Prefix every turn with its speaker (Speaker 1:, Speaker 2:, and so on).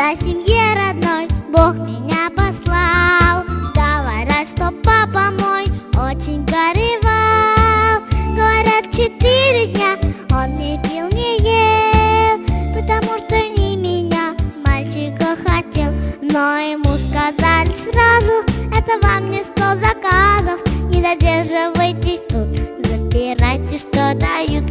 Speaker 1: о семье родной Бог меня послал. Говорят, что папа мой очень горевал. Говорят, 4 дня он не пил, не ел, потому что не меня, мальчика, хотел. Но ему сказали сразу: это вам не 100 заказов, не задерживайтесь тут, забирайте, что дают.